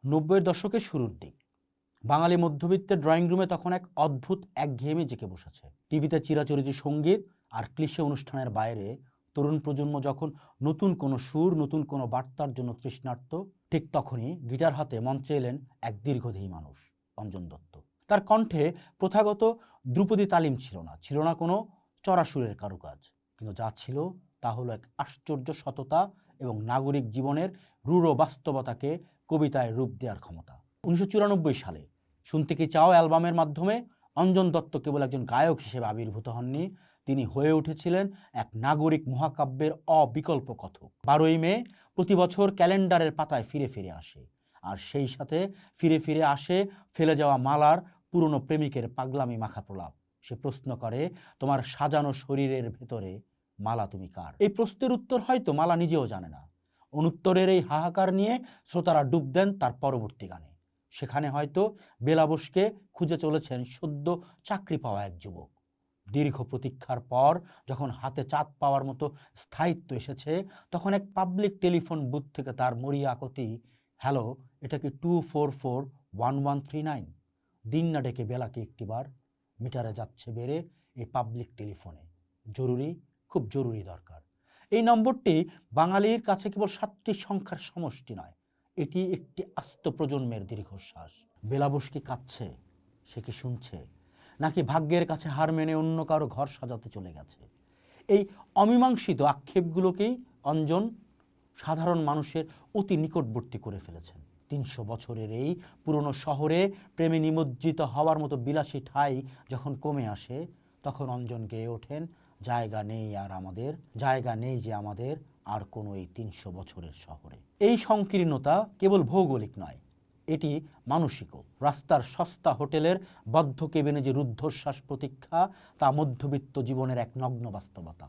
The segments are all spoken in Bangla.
90-এর দশকের শুরুর দিক। বাঙালি মধ্যবিত্তের ড্রয়িং রুমে তখন এক অদ্ভুত একঘেয়েমি জেঁকে বসেছে। টিভিতে চিরাচরিত সঙ্গীত আর ক্লিশে অনুষ্ঠানের বাইরে তরুণ প্রজন্ম যখন নতুন কোনো সুর, নতুন কোনো বার্তার জন্য তৃষ্ণার্ত, ঠিক তখনই গিটার হাতে মঞ্চে এলেন এক দীর্ঘদেহী মানুষ, অঞ্জন দত্ত। তার কণ্ঠে প্রথাগত ধ্রুপদী তালিম ছিল না, ছিল না কোনো চড়া সুরের কারুকাজ, কিন্তু যা ছিল তা হলো এক আশ্চর্য সততা এবং নাগরিক জীবনের রূঢ় বাস্তবতাকে কবিতায় রূপ দেওয়ার ক্ষমতা। 1994 সালে শুনতে কি চাও অ্যালবামের মাধ্যমে অঞ্জন দত্ত কেবল একজন গায়ক হিসেবে আবির্ভূত হননি, তিনি হয়ে উঠেছিলেন এক নাগরিক মহাকাব্যের অবিকল্প কথক। 12ই মে প্রতি বছর ক্যালেন্ডারের পাতায় ফিরে ফিরে আসে, আর সেই সাথে ফিরে ফিরে আসে ফেলে যাওয়া মালার পুরনো প্রেমিকের পাগলামি মাখা প্রলাপ। সে প্রশ্ন করে, তোমার সাজানো শরীরের ভেতরে মালা তুমি কার? এই প্রশ্নের উত্তর হয়তো মালা নিজেও জানে না। অনুত্তরের এই হাহাকার নিয়ে শ্রোতারা ডুব দেন তার পরবর্তী গানে। সেখানে হয়তো বেলা বোসকে খুঁজে চলেছেন সদ্য চাকরি পাওয়া এক যুবক। দীর্ঘ প্রতীক্ষার পর যখন হাতে চাঁদ পাওয়ার মতো স্থায়িত্ব এসেছে, তখন এক পাবলিক টেলিফোন বুথ থেকে তার মরিয়া আকতি, হ্যালো, এটা কি 2441139? দিন না ডেকে বেলাকে একটিবার, মিটারে যাচ্ছে বেড়ে এই পাবলিক টেলিফোনে, জরুরি, খুব জরুরি দরকার। এই নম্বরটি বাঙালির কাছে কেবল 7টি সংখ্যার সমষ্টি নয়, এটি একটি আস্ত প্রজন্মের দীর্ঘশ্বাস। বেলাবোস কি কাঁদছে? সে কি শুনছে? নাকি ভাগ্যের কাছে হার মেনে অন্য কারো ঘর সাজাতে চলে গেছে? এই অমীমাংসিত আক্ষেপগুলোকেই অঞ্জন সাধারণ মানুষের অতি নিকটবর্তী করে ফেলেছেন। 300 বছরের এই পুরনো শহরে প্রেমে নিমজ্জিত হওয়ার মতো বিলাসী ঠাঁই যখন কমে আসে, তখন অঞ্জন গেয়ে ওঠেন, জায়গা নেই আর আমাদের, জায়গা নেই যে আমাদের আর কোনো এই 300 বছরের শহরে। এই সংকীর্ণতা কেবল ভৌগোলিক নয়, এটি মানসিকও। রাস্তার সস্তা হোটেলের বদ্ধ কেবিনে যে রুদ্ধশ্বাস প্রতীক্ষা, তা মধ্যবিত্ত জীবনের এক নগ্ন বাস্তবতা।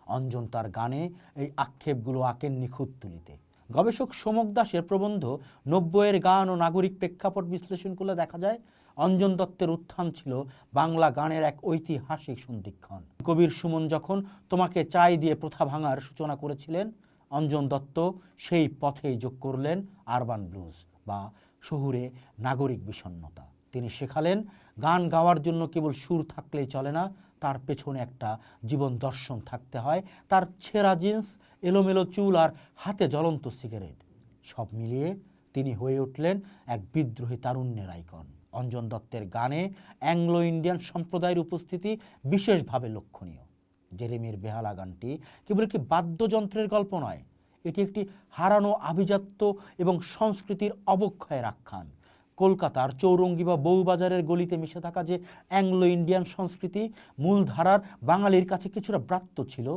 অঞ্জন তার গানে এই আক্ষেপগুলো আঁকেন নিখুঁত তুলিতে। গবেষক সোমক দাসের প্রবন্ধ 90-এর গান ও নাগরিক প্রেক্ষাপট বিশ্লেষণ করলে দেখা যায়, অঞ্জন দত্তের উত্থান ছিল বাংলা গানের এক ঐতিহাসিক সন্ধিক্ষণ। কবির সুমন যখন তোমাকে চাই দিয়ে প্রথা ভাঙার সূচনা করেছিলেন, অঞ্জন দত্ত সেই পথেই যোগ করলেন আরবান ব্লুজ বা শহুরে নাগরিক বিষণ্ণতা। তিনি শেখালেন, গান গাওয়ার জন্য কেবল সুর থাকলেই চলে না, তার পেছনে একটা জীবন দর্শন থাকতে হয়। তার ছেঁড়া জিন্স, এলোমেলো চুল আর হাতে জ্বলন্ত সিগারেট, সব মিলিয়ে তিনি হয়ে উঠলেন এক বিদ্রোহী তারুণ্যের আইকন। অঞ্জন দত্তের গানে অ্যাংলো ইন্ডিয়ান সম্প্রদায়ের উপস্থিতি বিশেষভাবে লক্ষণীয়। জেরেমির বেহালা গানটি কেবল একটি বাদ্যযন্ত্রের গল্প নয়, এটি একটি হারানো আভিজাত্য এবং সংস্কৃতির অবক্ষয়ের আখ্যান। কলকাতার চৌরঙ্গি বা বউবাজারের গলিতে মিশে থাকা যে অ্যাংলো ইন্ডিয়ান সংস্কৃতি মূলধারার বাঙালির কাছে কিছুটা ব্রাত্য ছিল,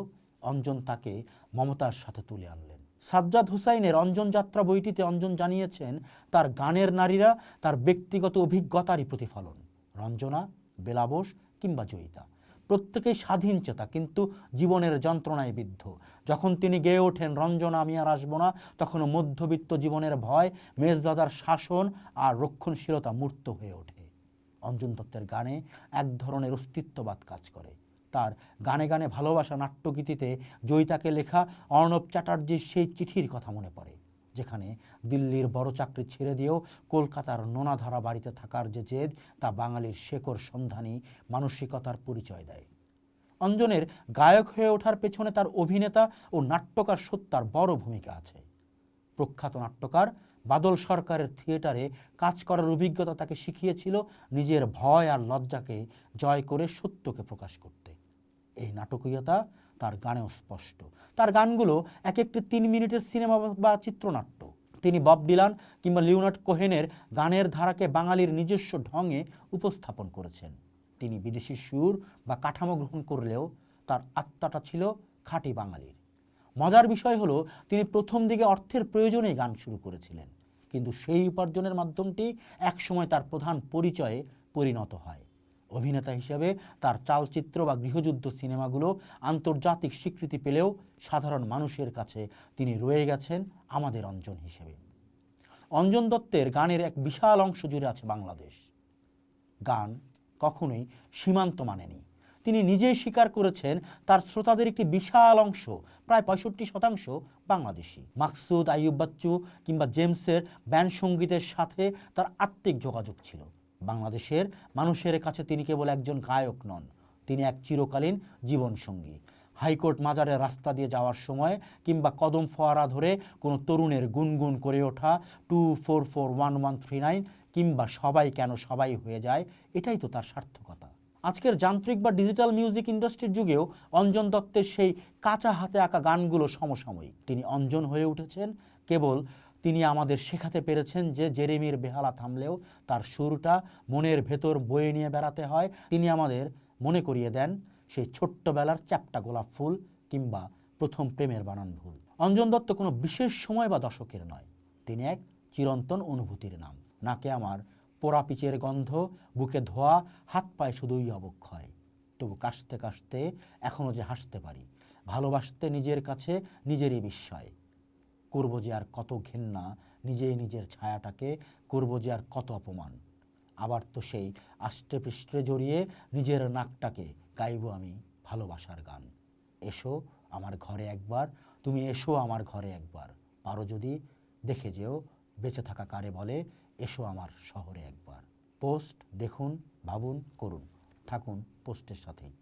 অঞ্জন তাকে মমতার সাথে তুলে আনলেন। সাজ্জাদ হুসাইনের অঞ্জন যাত্রা বইটিতে অঞ্জন জানিয়েছেন, তার গানের নারীরা তার ব্যক্তিগত অভিজ্ঞতারই প্রতিফলন। রঞ্জনা, বেলাবোস কিংবা জয়িতা প্রত্যেকেই স্বাধীন চেতা, কিন্তু জীবনের যন্ত্রণায় বিদ্ধ। যখন তিনি গেয়ে ওঠেন, রঞ্জনা আমি আর আসবো না, তখনও মধ্যবিত্ত জীবনের ভয়, মেজদাদার শাসন আর রক্ষণশীলতা মূর্ত হয়ে ওঠে। অঞ্জন দত্তের গানে এক ধরনের অস্তিত্ববাদ কাজ করে। তার গানে গানে ভালোবাসা নাট্যগীতিতে জয়িতাকে লেখা অর্ণব চ্যাটার্জির সেই চিঠির কথা মনে পড়ে, যেখানে দিল্লির বড় চাকরি ছেড়ে দিয়েও কলকাতার নোনাধারা বাড়িতে থাকার যে জেদ, তা বাঙালির শেকড় সন্ধানী মানসিকতার পরিচয় দেয়। অঞ্জনের গায়ক হয়ে ওঠার পেছনে তার অভিনেতা ও নাট্যকার সত্তার বড় ভূমিকা আছে। প্রখ্যাত নাট্যকার বাদল সরকারের থিয়েটারে কাজ করার অভিজ্ঞতা তাকে শিখিয়েছিল নিজের ভয় আর লজ্জাকে জয় করে সত্যকে প্রকাশ করতে। এই নাটকীয়তা তার গানেও স্পষ্ট। তার গানগুলো এক একটি 3 মিনিটের সিনেমা বা চিত্রনাট্য। তিনি বব ডিলান কিংবা লিওনার্ড কোহেনের গানের ধারাকে বাঙালির নিজস্ব ঢঙে উপস্থাপন করেছেন। তিনি বিদেশি সুর বা কাঠামো গ্রহণ করলেও তার আত্মাটা ছিল খাঁটি বাঙালির। মজার বিষয় হলো, তিনি প্রথম দিকে অর্থের প্রয়োজনেই গান শুরু করেছিলেন, কিন্তু সেই উপার্জনের মাধ্যমটি একসময় তার প্রধান পরিচয়ে পরিণত হয়। অভিনেতা হিসেবে তার চালচিত্র বা গৃহযুদ্ধ সিনেমাগুলো আন্তর্জাতিক স্বীকৃতি পেলেও সাধারণ মানুষের কাছে তিনি রয়ে গেছেন আমাদের অঞ্জন হিসেবে। অঞ্জন দত্তের গানের এক বিশাল অংশ জুড়ে আছে বাংলাদেশ। গান কখনোই সীমান্ত মানেনি। তিনি নিজেই স্বীকার করেছেন তার শ্রোতাদের একটি বিশাল অংশ, প্রায় 65% বাংলাদেশি। মাকসুদ, আইয়ুব বাচ্চু কিংবা জেমসের ব্যান্ড সঙ্গীতের সাথে তার আত্মিক যোগাযোগ ছিল। বাংলাদেশের মানুষের কাছে তিনি কেবল একজন গায়ক নন, তিনি এক চিরকালীন জীবনসঙ্গী। হাইকোর্ট মাজারের রাস্তা দিয়ে যাওয়ার সময় কিংবা কদম ফোয়ারা ধরে কোনো তরুণের গুনগুন করে ওঠা 2441139 কিংবা সবাই কেন সবাই হয়ে যায়, এটাই তো তার সার্থকতা। আজকের যান্ত্রিক বা ডিজিটাল মিউজিক ইন্ডাস্ট্রির যুগেও অঞ্জন দত্তের সেই কাঁচা হাতে আঁকা গানগুলো সমসাময়িক। তিনি অঞ্জন হয়ে উঠেছেন কেবল তিনি আমাদের শেখাতে পেরেছেন যে জেরেমির বেহালা থামলেও তার সুরটা মনের ভেতর বয়ে নিয়ে বেড়াতে হয়। তিনি আমাদের মনে করিয়ে দেন সেই ছোট্টবেলার চ্যাপ্টা গোলাপ ফুল কিংবা প্রথম প্রেমের বানান ভুল। অঞ্জন দত্ত কোনো বিশেষ সময় বা দশকের নয়, তিনি এক চিরন্তন অনুভূতির নাম। নাকে আমার পোড়া পিচের গন্ধ, বুকে ধোয়া, হাত পায়ে শুধুই অবক্ষয়, তবু কাশতে কাশতে এখনও যে হাসতে পারি, ভালোবাসতে নিজের কাছে নিজেরই বিস্ময়। করব যে আর কত ঘেন্না নিজেই নিজের ছায়াটাকে, করব যে আর কত অপমান, আবার তো সেই আষ্টে পৃষ্ঠে জড়িয়ে নিজের নাকটাকে গাইব আমি ভালোবাসার গান। এসো আমার ঘরে একবার, তুমি এসো আমার ঘরে একবার, পারো যদি দেখে যেও বেঁচে থাকা কারে বলে, এসো আমার শহরে একবার। পোস্ট দেখুন, ভাবুন, করুন, থাকুন পোস্টের সাথেই।